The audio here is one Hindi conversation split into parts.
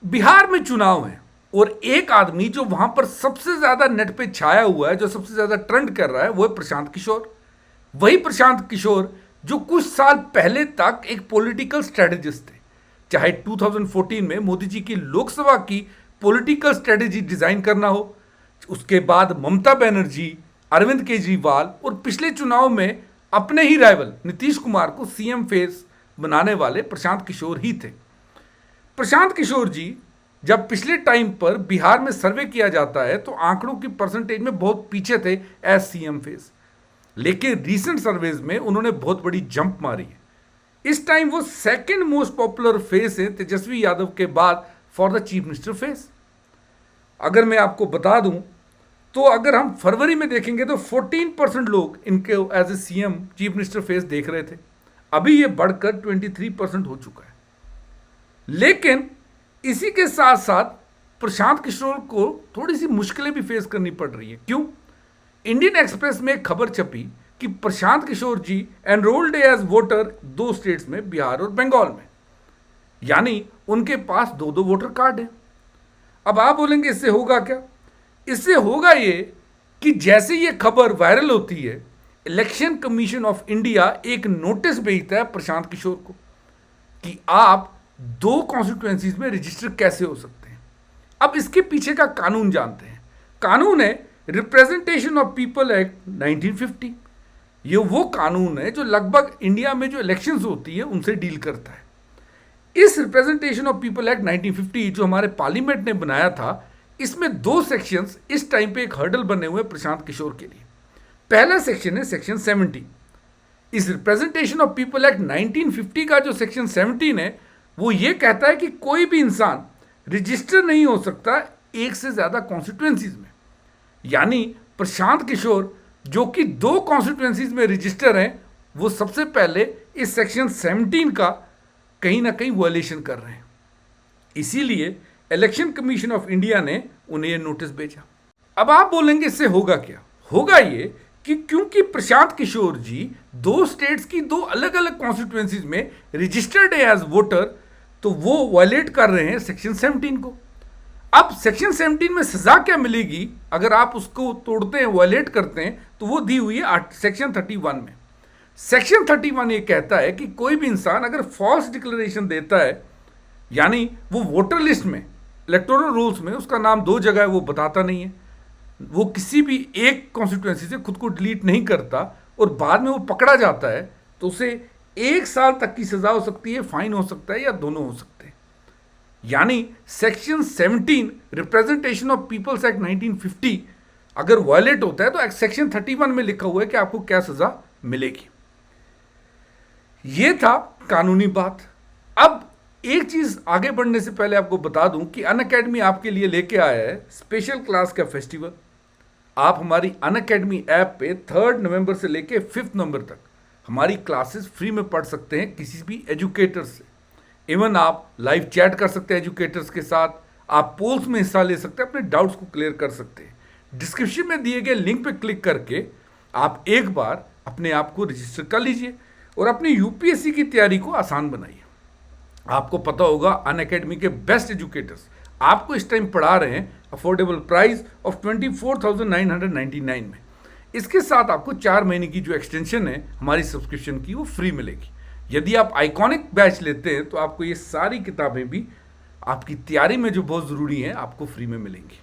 बिहार में चुनाव है और एक आदमी जो वहां पर सबसे ज्यादा नेट पे छाया हुआ है, जो सबसे ज्यादा ट्रेंड कर रहा है, वो है प्रशांत किशोर। वही प्रशांत किशोर जो कुछ साल पहले तक एक पॉलिटिकल स्ट्रेटेजिस्ट थे। चाहे 2014 में मोदी जी की लोकसभा की पॉलिटिकल स्ट्रेटेजी डिजाइन करना हो, उसके बाद ममता बनर्जी, अरविंद केजरीवाल और पिछले चुनाव में अपने ही राइवल नीतीश कुमार को सीएम फेस बनाने वाले प्रशांत किशोर ही थे। प्रशांत किशोर जी जब पिछले टाइम पर बिहार में सर्वे किया जाता है तो आंकड़ों की परसेंटेज में बहुत पीछे थे एज सीएम फेस, लेकिन रीसेंट सर्वेज में उन्होंने बहुत बड़ी जंप मारी है। इस टाइम वो सेकंड मोस्ट पॉपुलर फेस है तेजस्वी यादव के बाद for the chief minister face. अगर मैं आपको बता दूं तो अगर हम फरवरी में देखेंगे तो 14% लोग इनके as a CM chief minister face देख रहे थे। अभी ये बढ़कर 23% हो चुका है। लेकिन इसी के साथ साथ प्रशांत किशोर को थोड़ी सी मुश्किलें भी फेस करनी पड़ रही है। क्यों? इंडियन एक्सप्रेस में एक खबर छपी कि प्रशांत किशोर जी एनरोल्ड एज वोटर 2 स्टेट्स में, बिहार और बंगाल में, यानी उनके पास 2 वोटर कार्ड हैं। अब आप बोलेंगे इससे होगा क्या? इससे होगा ये कि जैसे ये खबर वायरल होती है, इलेक्शन कमीशन ऑफ इंडिया एक नोटिस भेजता है प्रशांत किशोर को कि आप 2 कॉन्स्टिट्यूएंसीज में रजिस्टर कैसे हो सकते हैं। अब इसके पीछे का कानून जानते हैं। कानून है रिप्रेजेंटेशन ऑफ पीपल एक्ट 1950। ये वो कानून है जो लगभग इंडिया में जो इलेक्शंस होती है उनसे डील करता है। इस रिप्रेजेंटेशन ऑफ पीपल एक्ट 1950 जो हमारे पार्लियामेंट ने बनाया था, इसमें 2 सेक्शंस इस टाइम पे एक हर्डल बने हुए प्रशांत किशोर के लिए। पहला सेक्शन है सेक्शन 17। इस रिप्रेजेंटेशन ऑफ पीपल एक्ट 1950 का जो सेक्शन 17 है वो ये कहता है कि कोई भी इंसान रजिस्टर नहीं हो सकता एक से ज्यादा कॉन्स्टिट्यूएंसीज में। यानी प्रशांत किशोर जो कि 2 कॉन्स्टिट्यूएंसीज में रजिस्टर हैं, वो सबसे पहले इस सेक्शन 17 का कहीं ना कहीं वायलेशन कर रहे हैं। इसीलिए इलेक्शन कमीशन ऑफ इंडिया ने उन्हें यह नोटिस भेजा। अब आप बोलेंगे इससे होगा क्या? होगा ये कि क्योंकि प्रशांत किशोर जी 2 स्टेट्स की 2 अलग अलग कॉन्स्टिट्यूएंसीज में रजिस्टर्ड है एज वोटर, तो वो वायलेट कर रहे हैं सेक्शन 17 को। अब सेक्शन 17 में सजा क्या मिलेगी अगर आप उसको तोड़ते हैं, वायलेट करते हैं? तो वो दी हुई है सेक्शन 31 में। सेक्शन 31 ये कहता है कि कोई भी इंसान अगर फॉल्स डिक्लेरेशन देता है, यानी वो वोटर लिस्ट में, इलेक्टोरल रूल्स में उसका नाम 2 जगह है, वो बताता नहीं है, वो किसी भी एक कॉन्स्टिट्यूएंसी से खुद को डिलीट नहीं करता और बाद में वो पकड़ा जाता है, तो उसे 1 साल तक की सजा हो सकती है, फाइन हो सकता है, या दोनों हो सकते हैं। यानी section 17 representation of people's act 1950 अगर वायलेट होता है तो सेक्शन 31 में लिखा हुआ है कि आपको क्या सजा मिलेगी। यह था कानूनी बात। अब एक चीज आगे बढ़ने से पहले आपको बता दूं कि अनअकैडमी आपके लिए लेके आया है स्पेशल क्लास का फेस्टिवल। आप हमारी अनअकैडमी ऐप पे 3 नवंबर से लेके 5 नवंबर तक हमारी क्लासेस फ्री में पढ़ सकते हैं किसी भी एजुकेटर से। इवन आप लाइव चैट कर सकते हैं एजुकेटर्स के साथ, आप पोल्स में हिस्सा ले सकते हैं, अपने डाउट्स को क्लियर कर सकते हैं। डिस्क्रिप्शन में दिए गए लिंक पे क्लिक करके आप एक बार अपने आप को रजिस्टर कर लीजिए और अपनी यूपीएससी की तैयारी को आसान बनाइए। आपको पता होगा अनअकैडमी के बेस्ट एजुकेटर्स आपको इस टाइम पढ़ा रहे हैं अफोर्डेबल प्राइस ऑफ 24,999 में। इसके साथ आपको 4 महीने की जो एक्सटेंशन है हमारी सब्सक्रिप्शन की, वो फ्री मिलेगी। यदि आप आइकॉनिक बैच लेते हैं तो आपको ये सारी किताबें भी आपकी तैयारी में जो बहुत ज़रूरी हैं आपको फ्री में मिलेंगी।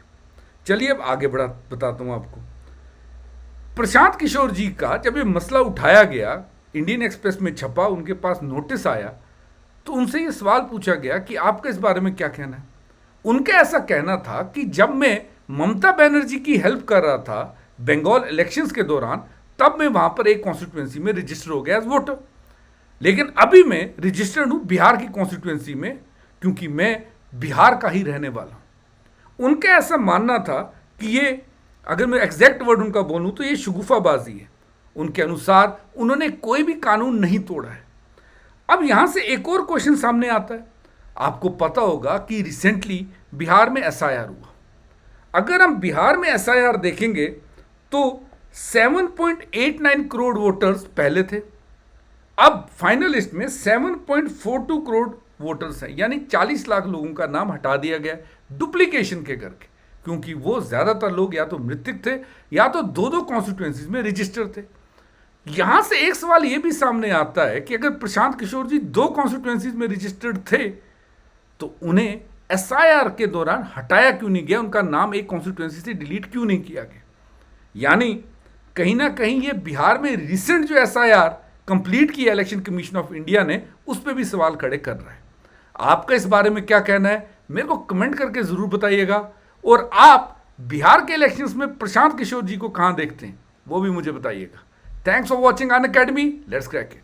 चलिए अब आगे बताता हूँ आपको। प्रशांत किशोर जी का जब ये मसला उठाया गया, इंडियन एक्सप्रेस में छपा, उनके पास नोटिस आया, तो उनसे ये सवाल पूछा गया कि आपका इस बारे में क्या कहना है। उनका ऐसा कहना था कि जब मैं ममता बनर्जी की हेल्प कर रहा था बंगाल इलेक्शंस के दौरान, तब मैं वहां पर एक कॉन्स्टिट्यूएंसी में रजिस्टर हो गया एज वोटर, लेकिन अभी मैं रजिस्टर्ड हूं बिहार की कॉन्स्टिट्यूएंसी में क्योंकि मैं बिहार का ही रहने वाला हूं। उनका ऐसा मानना था कि ये, अगर मैं एग्जैक्ट वर्ड उनका बोलूं तो ये शगुफाबाजी है। उनके अनुसार उन्होंने कोई भी कानून नहीं तोड़ा है। अब यहां से एक और क्वेश्चन सामने आता है। आपको पता होगा कि रिसेंटली बिहार में एसआईआर हुआ। अगर हम बिहार में एसआईआर देखेंगे तो 7.89 करोड़ वोटर्स पहले थे, अब फाइनल लिस्ट में 7.42 करोड़ वोटर्स हैं, यानी 40 लाख लोगों का नाम हटा दिया गया डुप्लीकेशन के करके, क्योंकि वो ज़्यादातर लोग या तो मृतक थे या तो दो दो कॉन्स्टिट्यूएंसीज में रजिस्टर्ड थे। यहां से एक सवाल ये भी सामने आता है कि अगर प्रशांत किशोर जी दो कॉन्स्टिट्यूएंसीज में रजिस्टर्ड थे तो उन्हें एसआईआर के दौरान हटाया क्यों नहीं गया, उनका नाम एक कॉन्स्टिट्यूएंसी से डिलीट क्यों नहीं किया गया। यानी कहीं ना कहीं ये बिहार में रिसेंट जो एसआईआर कंप्लीट किया इलेक्शन कमीशन ऑफ इंडिया ने, उस पर भी सवाल खड़े कर रहा है। आपका इस बारे में क्या कहना है, मेरे को कमेंट करके जरूर बताइएगा। और आप बिहार के इलेक्शंस में प्रशांत किशोर जी को कहां देखते हैं वो भी मुझे बताइएगा। Thanks for watching Unacademy, let's crack it.